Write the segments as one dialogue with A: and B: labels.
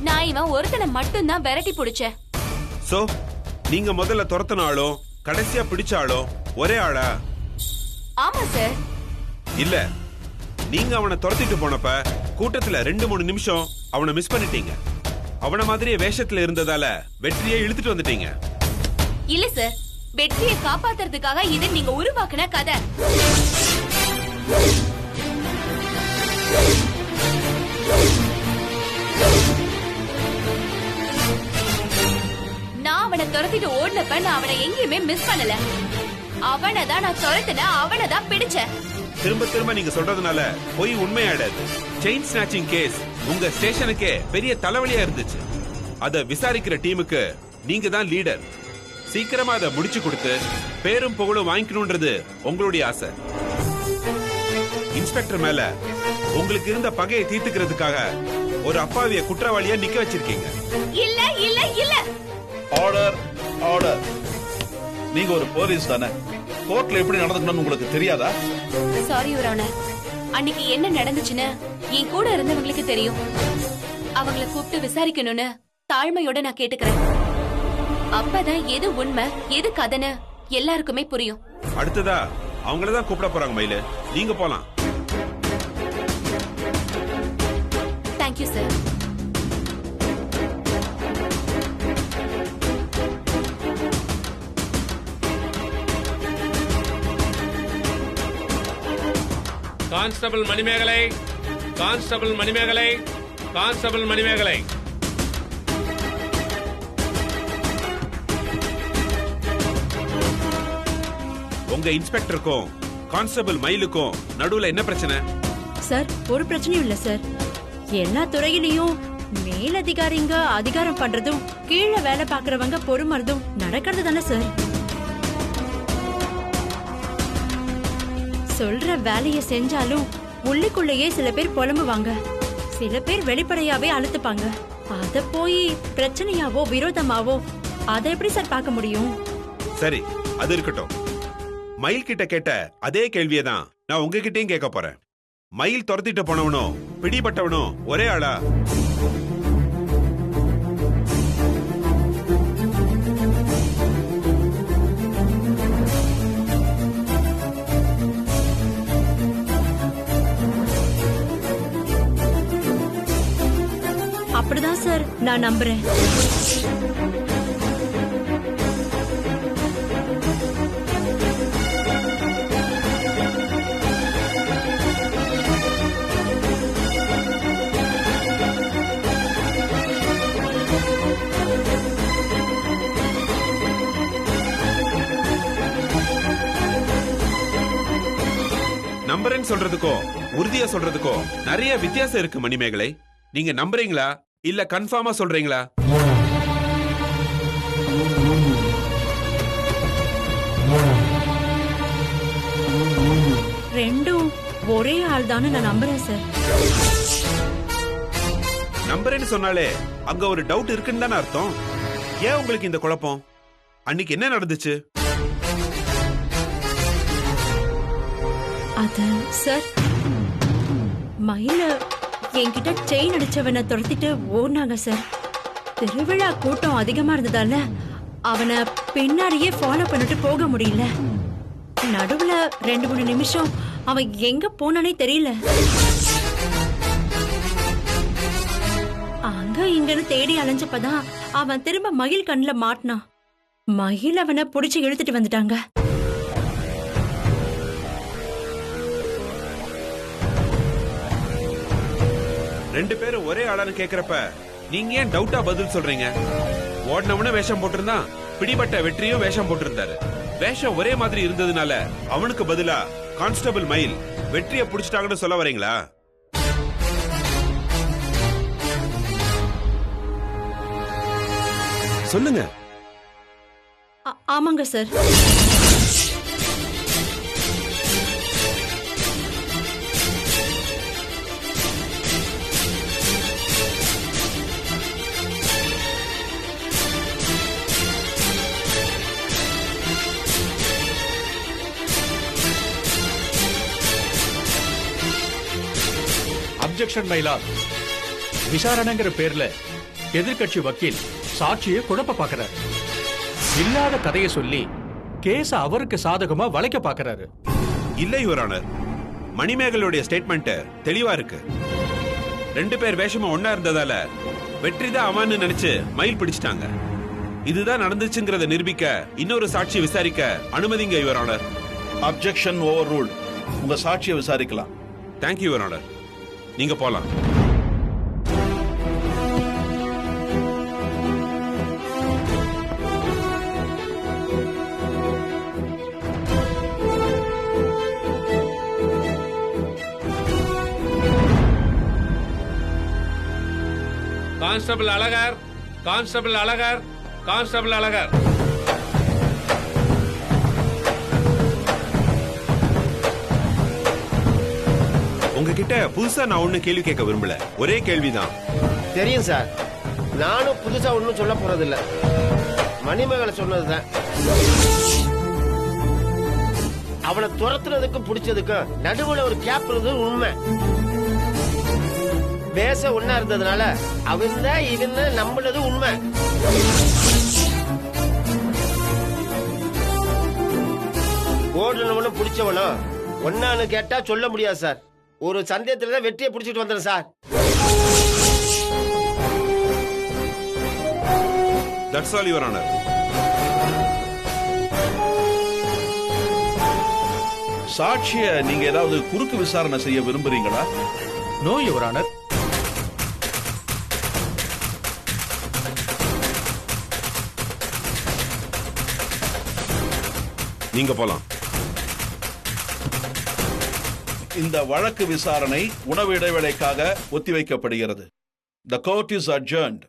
A: நான் இவன் ஒருத்தனை மட்டும் தான் விரட்டி பிடிச்சேன்.
B: சோ நீங்க முதல்ல துரத்தினாலும் கடைசியா பிடிச்சாலும் ஒரே ஆளா?
A: ஆமா சார்.
B: இல்ல, நீங்க அவனை துரத்திட்டு போனப்ப கூட்டத்துல 2-3 நிமிஷம் அவனை மிஸ் பண்ணிட்டீங்க. அவன மாதிரியே வேஷத்துல இருந்ததால வெற்றியை இழுத்துட்டு வந்துட்டீங்க.
A: இல்ல சார், வெற்றியை காப்பாத்துறதுக்காக இது நீங்க உருவாக்குன கதை. நான் அவனை துரத்திட்டு ஓடினப்ப நான் அவனை எங்கேயுமே மிஸ் பண்ணல. அவனை தான் நான் துரத்தின, அவனை தான் பிடிச்சேன்.
B: திரும்ப திரும்ப நீங்க சொல்றதுனால போய் உண்மையாடாது. செயின் ஸ்நாச்சிங் கேஸ் உங்க ஸ்டேஷனுக்கே பெரிய தலைவலியா இருந்துச்சு. அத விசாரிக்கிற டீமுக்கு நீங்க தான் லீடர். சீக்கிரமா அதை முடிச்சு கொடுத்து பேரும் புகழும் வாங்கிக்கணும்ன்றது உங்களுடைய ஆசை. இன்ஸ்பெக்டர் மேல உங்களுக்கு இருந்த பகையை தீர்த்துக்கிறதுக்காக ஒரு அப்பாவிய குற்றவாளியா நிக்க வச்சிருக்கீங்க.
A: இல்ல இல்ல இல்ல.
C: Order order. நீங்க ஒரு போலீஸ் தானே, கோர்ட்ல எப்படி நடந்துக்கணும்னு உங்களுக்கு தெரியாதா?
A: சாரி யுவர் ஆனர், அன்னைக்கு என்ன நடந்துச்சுன்னு என் கூட இருந்தவங்களுக்கு தெரியும். அவங்கள கூப்பிட்டு விசாரிக்கணும்னு தாழ்மையோட நான் கேட்டுக்கிறேன். அப்பதான் எது உண்மை எது கதைன்னு எல்லாருக்குமே புரியும்.
B: அடுத்ததா அவங்களதான் கூப்பிட போறாங்க மயிலு, நீங்க போலாம்.
A: Thank you sir.
D: Constable Manimegalai, constable Manimegalai, constable Manimegalai.
B: உங்க இன்ஸ்பெக்டருக்கும் கான்ஸ்டபிள் மயிலுக்கும் நடுவுல என்ன பிரச்சனை?
E: சார், ஒரு பிரச்சனையும் இல்ல சார். எல்லா துறையிலையும் மேலதிகாரிங்க அதிகாரம் பண்றதும் கீழே வேலை பாக்குறவங்க பொறுமறதும் நடக்கிறது தானே சார். சொல்ற வேலைய செஞ்சாலும் உள்ளுக்குள்ளேயே சில பேர் புலம்புவாங்க, சில பேர் வெளிப்படையாவே அழுத்துப்பாங்க. அத போய் பிரச்சனையாவோ விரோதமாவோ அத எப்படி சார் பார்க்க முடியும்?
B: சரி, அது இருக்கட்டும். மயில் கிட்ட கேட்ட அதே கேள்வியை தான் நான் உங்ககிட்டயும் கேட்க போறேன். மயில் துரத்திட்டு போனவனும் பிடிபட்டவனும் ஒரே ஆளா?
E: அப்படிதான் சார் நான் நம்புறேன்.
B: நம்புறேன்னு சொல்றதுக்கோ உறுதியா சொல்றதுக்கோ நிறைய வித்தியாசம் இருக்கு மணிமேகலை. நீங்க நம்புறீங்களா இல்ல கன்ஃபார்மா சொல்றீங்களா?
E: ரெண்டும் ஒரே ஆள் தானே நான் நம்புறேன் சார்.
B: நம்புறேன்னு சொன்னாலே அங்க ஒரு டவுட் இருக்குன்னு தானே அர்த்தம். ஏன் உங்களுக்கு இந்த குழப்பம்? அன்னைக்கு என்ன நடந்துச்சு?
E: அது சார், மயில என்கிட்ட செயின் அடிச்சவனை துரத்திட்டு ஓடினாங்க சார். திருவிழா கூட்டம் அதிகமா இருந்ததால அவனை பின்னாடியே ஃபாலோ பண்ணிட்டு போக முடியல. நடுவுல 2-3 நிமிஷம் அவன் எங்க போனானே தெரியல. அங்க இங்கன்னு தேடி அலைஞ்சப்பதான் அவன் திரும்ப மயில் கண்ணுல மாட்டினான். மயில் அவனை புடிச்சு இழுத்துட்டு வந்துட்டாங்க.
B: ரெண்டு பேரும் ஒரே ஆளான்னு கேக்குறப்ப நீங்க ஏன் டவுட்டா பதில் சொல்றீங்க? ஓடினவன வேஷம் போட்டிருந்தான், பிடிபட்ட வெற்றியும் வேஷம் போட்டிருந்தாரு. வேஷம் ஒரே மாதிரி இருந்ததுனால அவனுக்கு பதிலா கான்ஸ்டபிள் மயில் வெற்றியை புடிச்சிட்டாங்கன்னு சொல்ல வரீங்களா? சொல்லுங்க.
E: ஆமாங்க சார்.
C: Objection my lord. விசாரணைங்கிற பேர்ல
F: எதிர்க்கட்சி வக்கீல் சாட்சியை குழப்ப பாக்குறாரு. இல்லாத கதையை சொல்லி கேஸ அவருக்கு சாதகமா வளைக்க பாக்குறாரு.
B: இல்ல யுவர் ஆனர், மணிமேகலுடைய ஸ்டேட்மெண்ட் தெளிவா இருக்கு. 2 பேர் வேஷமும் ஒன்னா இருந்ததால வெற்றிதான் அவன்னு நினைச்சு மயில் பிடிச்சிட்டாங்க. இதுதான் நடந்துச்சுங்கிறத நிரூபிக்க இன்னொரு சாட்சி விசாரிக்க அனுமதிங்க your honour.
C: Objection overruled. உங்க சாட்சியை விசாரிக்கலாம்.
B: Thank you your honour. நீங்க போலாம்.
D: Constable Azhagar, constable Azhagar, constable Azhagar.
B: உங்ககிட்ட புதுசா நான் ஒண்ணு கேள்வி கேட்க விரும்பல. ஒரே கேள்விதான்.
G: தெரியும் சார். நானும் புதுசா ஒன்னும் சொல்ல போறது இல்ல. மணிமேகலை சொன்னதுதான். அவளை துரத்துறதுக்கும் பிடிச்சதுக்கும் நடுவுல ஒரு கேப் இருந்தது உண்மை. பேச ஒன்னா இருந்ததுனால அவன் இவன் நம்பினது உண்மை. ஓடுனவனும் பிடிச்சவனும் ஒன்னான்னு கேட்டா சொல்ல முடியாது சார். ஒரு சந்தேகத்துல தான் வெற்றியை பிடிச்சிட்டு வந்தேன் sir.
B: That's all your honour.
C: சாட்சிய நீங்க ஏதாவது குறுக்கு விசாரணை செய்ய விரும்புறீங்களா?
F: No your honour.
B: நீங்க போலாம்.
C: இந்த வழக்கு விசாரணை உணவு இடைவேளைக்காக ஒத்திவைக்கப்படுகிறது. The court is adjourned.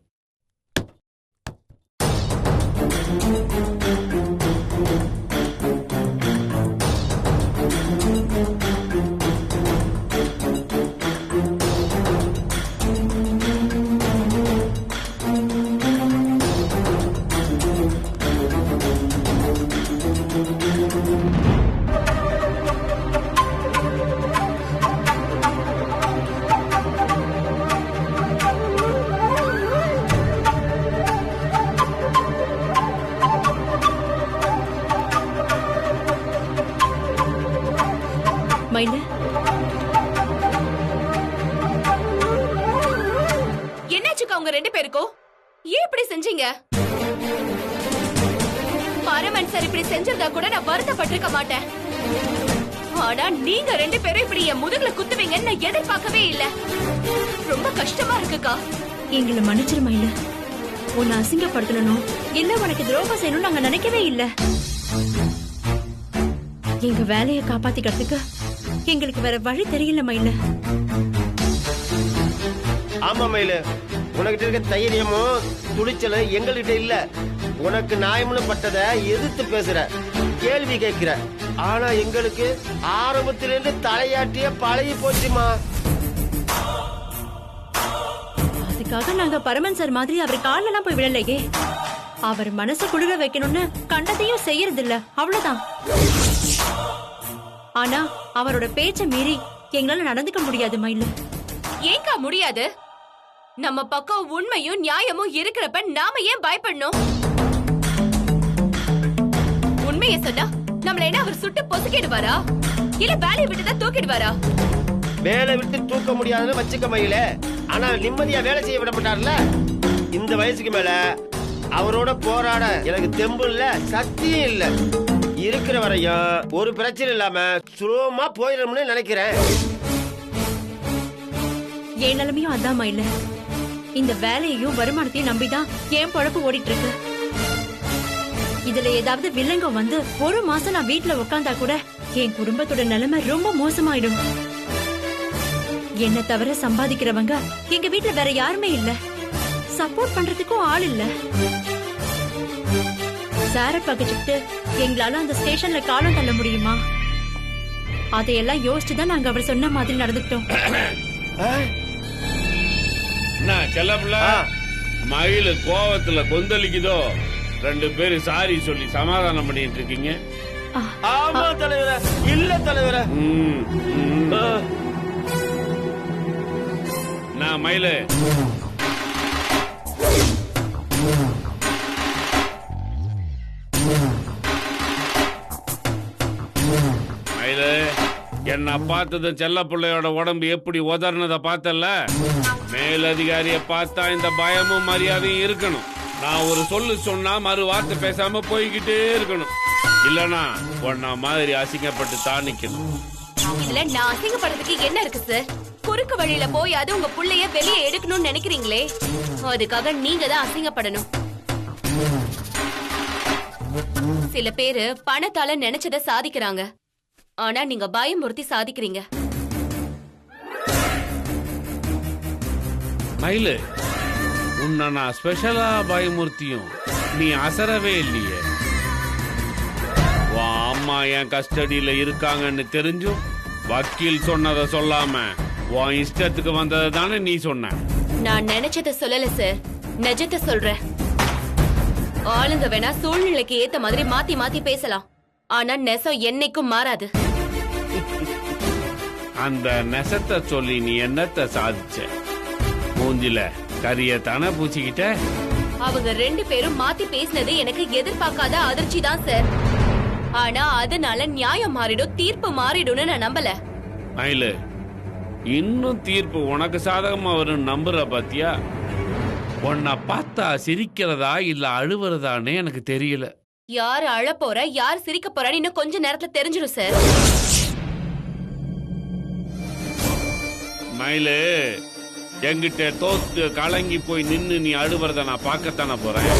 E: மயில,
A: என்னாச்சுக்கா உங்க 2 பேருக்கும்? ஏன் இப்படி செஞ்சீங்க? பரமன் சார் இப்படி செஞ்சிருந்தா கூட நான் வருத்தப்பட்டிருக்க மாட்டேன். ஆனா நீங்க 2 பேரும் இப்படி என் முதுகுல குத்துவீங்கன்னு நான் எதிர்பார்க்கவே இல்ல. ரொம்ப கஷ்டமா இருக்குக்கா.
E: எங்களை மன்னிச்சிரு மயில. உன்னை அசிங்கப்படுத்தணும் இல்ல உனக்கு துரோகம் செய்யணும்னு நாங்க நினைக்கவே இல்ல. எங்க வேலையை காப்பாத்திக்கிறதுக்கு எங்களுக்கு வேற வழி தெரியல மயில.
G: ஆமா மயில, உனக்கிட்ட இருக்க தைரியமும் துணிச்சலும் எங்ககிட்ட இல்ல. உனக்கு நியாயம்னு பட்டதை எதிர்த்து பேசுற, கேள்வி கேட்கிற. ஆனா எங்களுக்கு ஆரம்பத்திலிருந்து தலையாட்டிய பழகி போச்சுமா.
E: அதுக்காக நாங்க பரமன் சார் மாதிரி அவர் காலெல்லாம் போய் விழலையே. அவர் மனசை குளிர வைக்கணும்னு கண்டதையும் செய்யறது இல்ல, அவ்வளவுதான். ஆனா அவரோட பேச்ச மீறி எங்களால நடந்துக்க முடியாது மயில.
A: ஏங்கா முடியாது? நம்ம பக்கம் உண்மையும் நியாயமும் இருக்கிறப்ப நாம ஏன் பயப்படணும்? உண்மையை சொன்னா நம்மள என்ன அவர் சுட்டு பொசுக்கிடுவாரா இல்ல வேலையை விட்டுதான் தூக்கிடுவாரா?
G: வேலை விட்டு தூக்க முடியாதுன்னு வச்சுக்க மயில. ஆனா நிம்மதியா வேலை செய்ய விட மாட்டார்ல. இந்த வயசுக்கு மேல அவரோட போராட எனக்கு தெம்பு இல்ல, சக்தியும் இல்ல. இருக்கிற வரையும் ஒரு பிரச்சனை இல்லாம சுலபமா போயிடும்னு நினைக்கிறேன்.
E: என் நிலைமையும் அதான் மயில. இந்த வேலையையும் வருமானத்தையும் நம்பிதான் என் பொழப்பு ஓடிட்டு இருக்கு. இதுல ஏதாவது வில்லங்கம் வந்து 1 மாசம் நான் வீட்டுல உட்கார்ந்தா கூட என் குடும்பத்தோட நிலைமை ரொம்ப மோசமாயிடும். என்ன தவிர சம்பாதிக்கிறவங்க எங்க வீட்டுல வேற யாருமே இல்ல. சப்போர்ட் பண்றதுக்கும் ஆள் இல்ல. சார பகிச்சுட்டு எங்களால அந்த ஸ்டேஷன்ல காலம் தள்ள முடியுமா? அதையெல்லாம் யோசிச்சுதான் நாங்க அவர் சொன்ன மாதிரி நடந்துட்டோம்.
D: செல்லப்புள்ள மயில கோவத்துல கொந்தளிக்குதோ 2 பேரும் சாரி சொல்லி சமாதானம் பண்ணிட்டு இருக்கீங்க.
G: ஆமா தலைவர, இல்ல தலைவர.
D: நான் மயில என்ன பார்த்தது செல்ல பிள்ளையோட உடம்பு எப்படி உதர்னத பார்த்தல, மேலதிகாரிய பார்த்தா இந்த பயமும் மரியாதையும் இருக்கணும். நான் ஒரு சொல்லு சொன்னா மறு வார்த்தை பேசாம போய்கிட்டே இருக்கணும். இல்லனா உன்ன மாதிரி அசிங்கப்பட்டு தான் நிக்கணும்.
A: இதுல நான் அசிங்கப்படுறதுக்கு என்ன இருக்கு சார்? குறுக்கு வழியில போய் அது உங்க புள்ளைய வெளியே எடுக்கணும்னு நினைக்கிறீங்களே, அதுக்காக நீங்க தான் அசிங்கப்படணும். சில பேரு பணத்தால நினைச்சத சாதிக்கிறாங்க, ஆனா நீங்க பயமுறுத்தி சாதிக்கிறீங்க.
D: மயிலு, உன்னை நான் ஸ்பெஷலா பயமுறுத்தியும் நீ அசரவே இல்லையே. உன் அம்மா என் கஸ்டடியில இருக்காங்கன்னு தெரிஞ்சும் வக்கீல் சொன்னதை சொல்லாம உன் இஷ்டத்துக்கு வந்ததை தானே நீ சொன்ன.
A: நான் நினைச்சத சொல்லல சார், நிஜத்தை சொல்றேன். ஆளுங்க வேணா சூழ்நிலைக்கு ஏத்த மாதிரி மாத்தி மாத்தி பேசலாம், ஆனா நெசம் என்னைக்கும் மாறாது.
D: அந்த நெசத்தை சொல்லி நீ என்னத்த சாதிச்ச? மூஞ்சில கரியத்தானே பூச்சிக்கிட்ட.
A: அவங்க 2 பேரும் மாத்தி பேசினது எனக்கு எதிர்பார்க்காத அதிர்ச்சி தான் சார். ஆனா அதனால நியாயம் மாறிடும், தீர்ப்பு மாறிடும்னு நான் நம்பல.
D: மயிலு, இன்னும் தீர்ப்பு உனக்கு சாதகமா வரும் நம்புற பாத்தியா? உன்னை பார்த்தா சிரிக்கிறதா இல்ல அழுவுறதான்னு எனக்கு தெரியல.
A: யார் அழ போற யார் சிரிக்க போறான்னு இன்னும் கொஞ்ச நேரத்துல தெரிஞ்சிடும் சார்.
D: மயிலு, என்கிட்ட தோத்து கலங்கி போய் நின்னு நீ அழுவுறத நான் பார்க்கத்தானே போறேன்.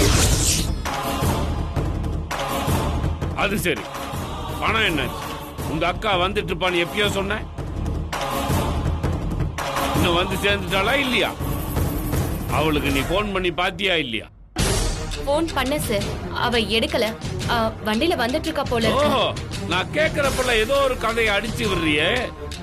D: அது சரி, பணம் என்ன? உங்க அக்கா வந்துட்டு இருப்பான்னு எப்பயோ சொன்ன, இன்னும் வந்து சேர்ந்துட்டாளா இல்லையா? அவளுக்கு நீ போன் பண்ணி பாத்தியா இல்லையா?
A: போன் பண்ண சார், அவ எடுக்கல. வண்டியில வந்துட்டு இருக்கா போல இருக்கு.
D: ஓஹோ, நான் கேக்குறப்பல ஏதோ ஒரு கதையை அடிச்சு விடுறியே.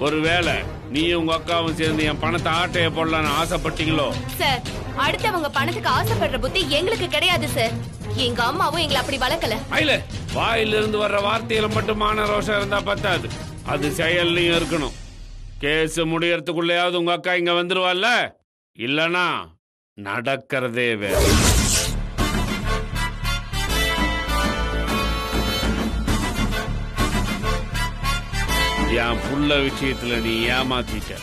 D: ஒருவேளை நீ உங்க அக்காவும் சேர்ந்து என் பணத்தை ஆட்டைய போடலான்னு ஆசைப்பட்டீங்களோ?
A: சார், அடுத்தவங்க பணத்துக்கு ஆசைப்படுற புத்தி எங்களுக்கு கிடையாது சார். எங்க அம்மாவும் எங்களை அப்படி வளர்க்கல.
D: இல்ல, வாயிலிருந்து வர்ற வார்த்தையில மட்டும் மான ரோஷம் இருந்தா பத்தாது, அது செயல்லையும் இருக்கணும். கேஸ் முடியறதுக்குள்ளயாவது உங்க அக்கா இங்க வந்துருவாள்ல, இல்லனா நடக்கிறதே வேற. என் புள்ள விஷயத்துல நீ ஏமாத்திட்ட,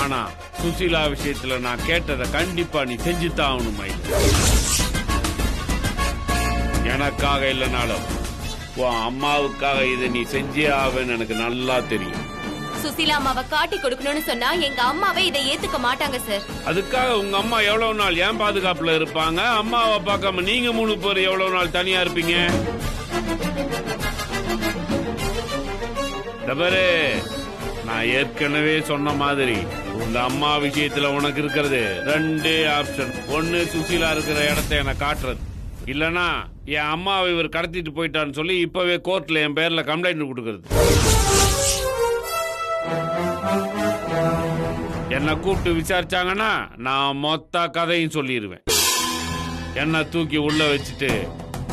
D: ஆனா சுசீலா விஷயத்துல நான் கேட்டதை கண்டிப்பா நீ செஞ்சுதான் ஆகணும் மயில். எனக்காக இல்லைனாலும் உன் அம்மாவுக்காக இதை நீ செஞ்சே ஆவேன்னு எனக்கு நல்லா தெரியும்.
A: சுசீலா அம்மாவை காட்டி கொடுக்கணும்னு சொன்னா எங்க அம்மாவை இதை ஏத்துக்க மாட்டாங்க சார்.
D: அதுக்காக உங்க அம்மா எவ்வளவு நாள் ஏன் பாதுகாப்புல இருப்பாங்க? அம்மாவை பார்க்காம நீங்க 3 பேர் எவ்வளவு நாள் தனியா இருப்பீங்க? தவறு, நான் ஏற்கனவே சொன்ன மாதிரி உங்க அம்மா விஷயத்துல உனக்கு இருக்கிறது 2 ஆப்ஷன். ஒன்னு சுசீலா இருக்கிற இடத்தை எனக்கு காட்டுறது, இல்லனா என் அம்மாவை இவர் கடத்திட்டு போயிட்டான்னு சொல்லி இப்பவே கோர்ட்ல என் பேர்ல கம்ப்ளைண்ட் கொடுக்கறது. என்ன கூப்பிட்டு விசாரிச்சாங்கன்னா நான் மொத்த கதையும் சொல்லிடுவேன். என்ன தூக்கி உள்ள வச்சுட்டு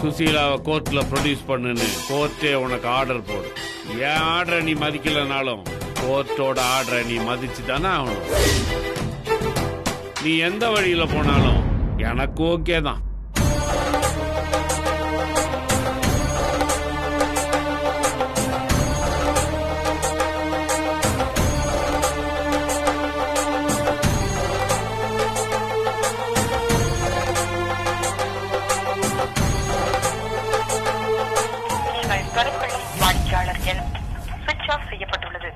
D: சுசீலாவை கோர்ட்ல ப்ரொடியூஸ் பண்ணுன்னு கோர்ட்டே உனக்கு ஆர்டர் போடும். என் ஆர்டரை நீ மதிக்கலனாலும் கோர்ட்டோட ஆர்டரை நீ மதிச்சு தானே ஆகணும். நீ எந்த வழியில போனாலும் எனக்கு ஓகே தான்.
H: வாடிக்கையாளர் எண் சுவிட்ச் ஆஃப் செய்யப்பட்டுள்ளது.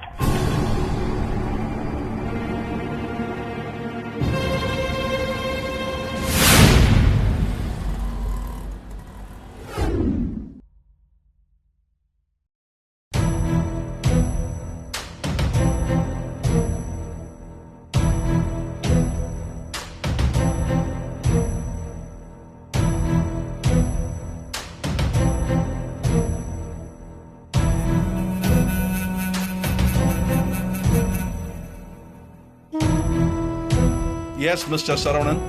C: எஸ் மிஸ்டர் சரவணன்,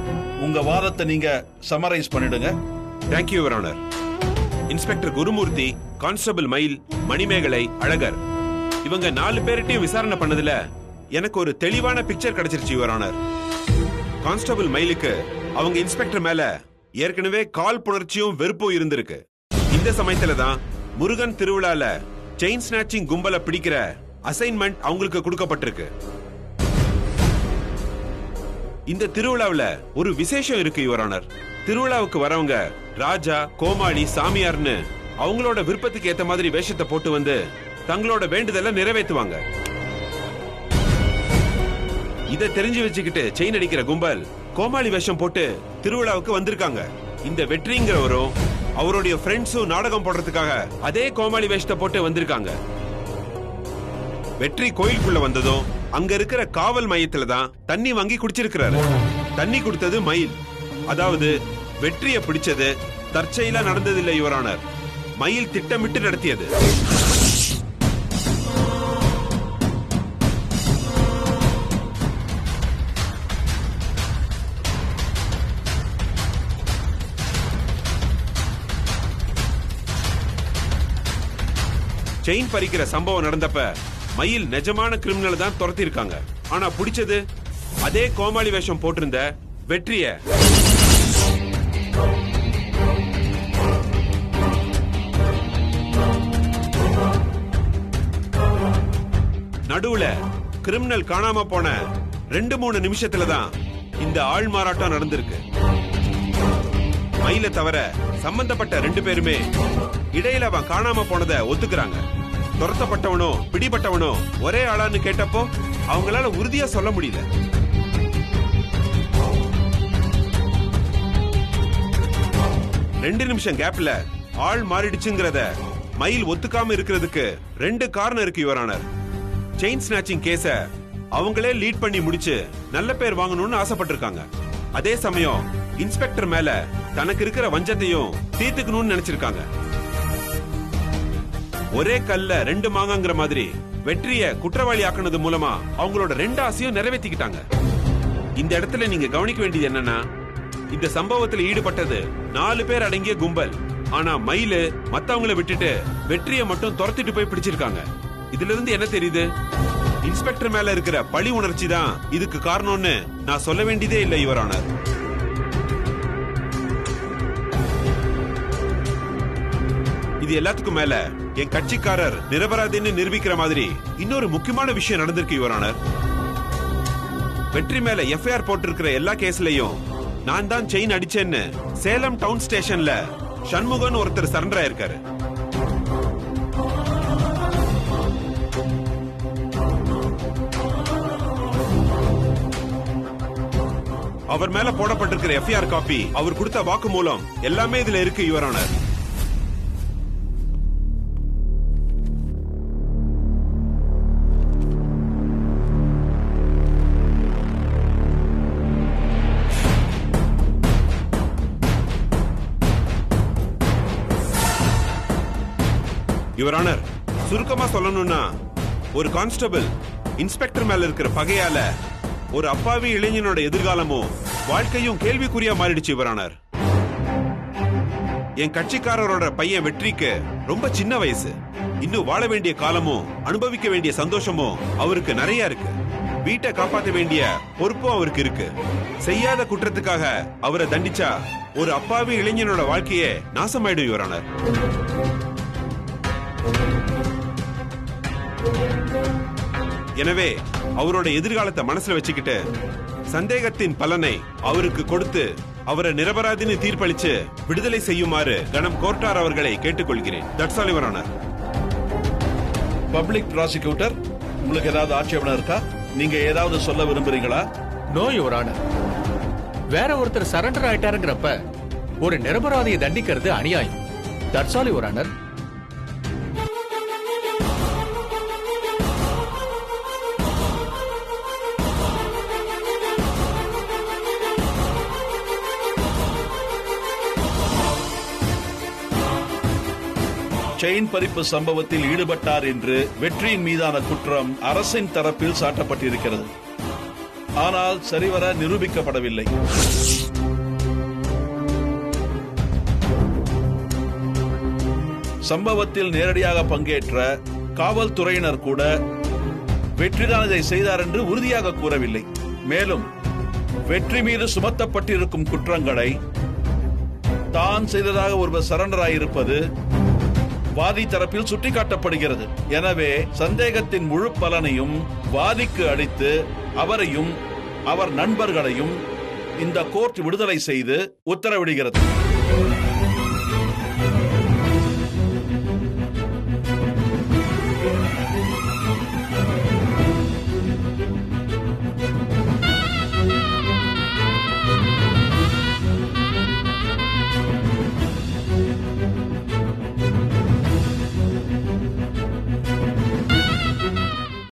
C: உங்க வாதத்தை நீங்க சமரைஸ் பண்ணிடுங்க.
B: Thank you your honour. Inspector Gurumurthy, constable மயில், மணிமேகலை, அழகர் இவங்க 4 பேர்கிட்டையும் விசாரணை பண்ணதுல எனக்கு ஒரு தெளிவான பிக்சர் கிடைச்சிருச்சு யுவர் ஆனர். கான்ஸ்டபிள் மயிலுக்கு அவங்க இன்ஸ்பெக்டர் மேல ஏற்கனவே கால் புணர்ச்சியும் வெறுப்பும் இருந்திருக்கு. இந்த சமயத்துல தான் முருகன் திருவிழால செயின் ஸ்நாச்சிங் கும்பலை பிடிக்கிற அசைன்மெண்ட் அவங்களுக்கு கொடுக்கப்பட்டிருக்கு. இந்த திருவிழாவுல ஒரு விசேஷம் இருக்கு யுவர் ஆனர். திருவிழாவுக்கு வரவங்க ராஜா, கோமாளி, சாமியார்னு அவங்களோட விருப்பத்துக்கு ஏத்த மாதிரி வேஷத்தை போட்டு வந்து தங்களோட வேண்டுதலை நிறைவேற்றுவாங்க. இதை தெரிஞ்சு வச்சுக்கிட்டு செயின் அடிக்கிற கும்பல் கோமாளி வேஷம் போட்டு திருவிழாவுக்கு வந்திருக்காங்க. இந்த வெற்றிங்கிறவரும் அவருடைய ஃப்ரெண்ட்ஸும் நாடகம் போடுறதுக்காக அதே கோமாளி வேஷத்தை போட்டு வந்திருக்காங்க. வெற்றி கோயிலுக்குள்ள வந்ததும் அங்க இருக்கிற காவல் மையத்துல தான் தண்ணி வாங்கி குடிச்சிருக்கிறாரு. தண்ணி கொடுத்தது மயில். அதாவது வெற்றியை பிடிச்சது தற்செயலா நடந்ததில்லை யுவர் ஆனர். மயில் திட்டமிட்டு நடத்தியது. செயின் பறிக்கிற சம்பவம் நடந்தப்ப மயில் நிஜமான கிரிமினல் தான் துரத்தி இருக்காங்க. ஆனா பிடிச்சது அதே கோமாளி வேஷம் போட்டிருந்த வெற்றிய. நடுவுல கிரிமினல் காணாம போன 2-3 நிமிஷத்துல தான் இந்த ஆள் மாறாட்டம் நடந்திருக்கு. மயில தவிர சம்பந்தப்பட்ட 2 பேருமே இடையில அவன் காணாம போனதை ஒத்துக்கிறாங்க. துரத்தப்பட்டவனோ பிடிபட்டவனோ ஒரே ஆளான்னு கேட்டப்போ அவங்களால உறுதியா சொல்ல முடியல. ரெண்டு நிமிஷம் கேப்ல ஆள் மாறிடுச்சுங்கிறத மயில் ஒத்துக்காம இருக்கிறதுக்கு 2 காரணம் இருக்கு யுவர் ஆனர். செயின் ஸ்நாச்சிங் கேஸ அவங்களே லீட் பண்ணி முடிச்சு நல்ல பேர் வாங்கணும்னு ஆசைப்பட்டிருக்காங்க. அதே சமயம் இன்ஸ்பெக்டர் மேல தனக்கு இருக்கிற வஞ்சத்தையும் தீர்த்துக்கணும்னு நினைச்சிருக்காங்க. ஒரே கல்ல 2 மாங்கங்கிற மாதிரி வெற்றிய குற்றவாளி ஆக்குனது மூலமா அவங்களோட 2 ஆசையும் நிறைவேற்றிக்கிட்டாங்க. இந்த இடத்துல நீங்க கவனிக்க வேண்டியது என்னன்னா, இந்த சம்பவத்தில் ஈடுபட்டது 4 பேர் அடங்கிய கும்பல். ஆனா மயிலு மத்தவங்களை விட்டுட்டு வெற்றியை மட்டும் துரத்திட்டு போய் பிடிச்சிருக்காங்க. இதுல இருந்து என்ன தெரியுது? இன்ஸ்பெக்டர் மேல இருக்கிற பழி உணர்ச்சி தான் இதுக்கு காரணம்னு நான் சொல்ல வேண்டியதே இல்லை யுவர் ஆனர். இது எல்லாத்துக்கும் மேல என் கட்சிக்காரர் நிரபராதின்னு நிரூபிக்கிற மாதிரி இன்னொரு முக்கியமான விஷயம் நடந்திருக்கு யுவர் ஆனர். வெற்றி மேல எஃப்ஐஆர் போட்டிருக்கிற எல்லா கேஸ்லயும் நான் தான் செயின் அடிச்சேன்னு சேலம் டவுன் ஸ்டேஷன்ல சண்முகன் ஒருத்தர் சரண்டர் ஆயிருக்காரு. அவர் மேல போடப்பட்டிருக்கிற எஃப்ஐஆர் காப்பி, அவர் கொடுத்த வாக்குமூலம் எல்லாமே இதுல இருக்கு யுவர் ஆனர். யுவர் ஆனர், சுருக்கமா சொல்லணும்னா ஒரு கான்ஸ்டபிள் இன்ஸ்பெக்டர் மேல இருக்கிற பகையால ஒரு அப்பாவி இளைஞனோட எதிர்காலமும் வாழ்க்கையும் கேள்விக்குறியா மாறிடுச்சு யுவர் ஆனர். என் கட்சிக்காரரோட பையன் வெற்றிக்கு ரொம்ப சின்ன வயசு. இன்னும் வாழ வேண்டிய காலமும் அனுபவிக்க வேண்டிய சந்தோஷமும் அவருக்கு நிறைய இருக்கு. வீட்டை காப்பாற்ற வேண்டிய பொறுப்பும் அவருக்கு இருக்கு. செய்யாத குற்றத்துக்காக அவரை தண்டிச்சா ஒரு அப்பாவி இளைஞனோட வாழ்க்கையே நாசமாயிடும் யுவர் ஆனர். எனவே அவரோட எதிர்காலத்தை மனசுல வச்சுக்கிட்டு சந்தேகத்தின் பலனை அவருக்கு கொடுத்து அவரை நிரபராதின்னு தீர்ப்பளிச்சு விடுதலை செய்யுமாறு கணம் கோர்ட்டார் அவர்களை கேட்டுக்கொள்கிறேன். That's all your honour.
C: Public prosecutor, உங்களுக்கு ஏதாவது ஆட்சேபணம் இருக்கா? நீங்க ஏதாவது சொல்ல விரும்புறீங்களா?
F: No your honour. வேற ஒருத்தர் சரண்டர் ஆயிட்டாருங்கிறப்ப ஒரு நிரபராதியை தண்டிக்கிறது அநியாயம். That's all your honour.
C: Chain பறிப்பு சம்பவத்தில் ஈடுபட்டார் என்று வெற்றியின் மீதான குற்றம் அரசின் தரப்பில் சாட்டப்பட்டிருக்கிறது. ஆனால் சரிவர நிரூபிக்கப்படவில்லை. சம்பவத்தில் நேரடியாக பங்கேற்ற காவல்துறையினர் கூட வெற்றிதான் இதை செய்தார் என்று உறுதியாக கூறவில்லை. மேலும் வெற்றி மீது சுமத்தப்பட்டிருக்கும் குற்றங்களை தான் செய்ததாக ஒருவர் சரண்டர் ஆயிருப்பது வாதி தரப்பில் சுட்டிக்காட்டப்படுகிறது. எனவே சந்தேகத்தின் முழு பலனையும் வாதிக்கு அளித்து அவரையும் அவர் நண்பர்களையும் இந்த கோர்ட் விடுதலை செய்து உத்தரவிடுகிறது.